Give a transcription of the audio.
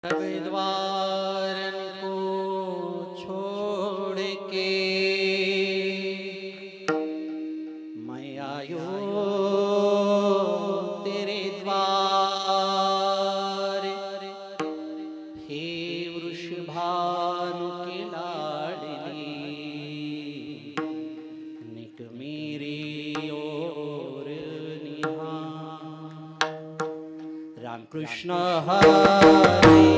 सब द्वार को छोड़ के मैं आयो तेरे द्वार। हे वृषभानु की लाडली निक मेरी ओर निहार। राम कृष्ण हरे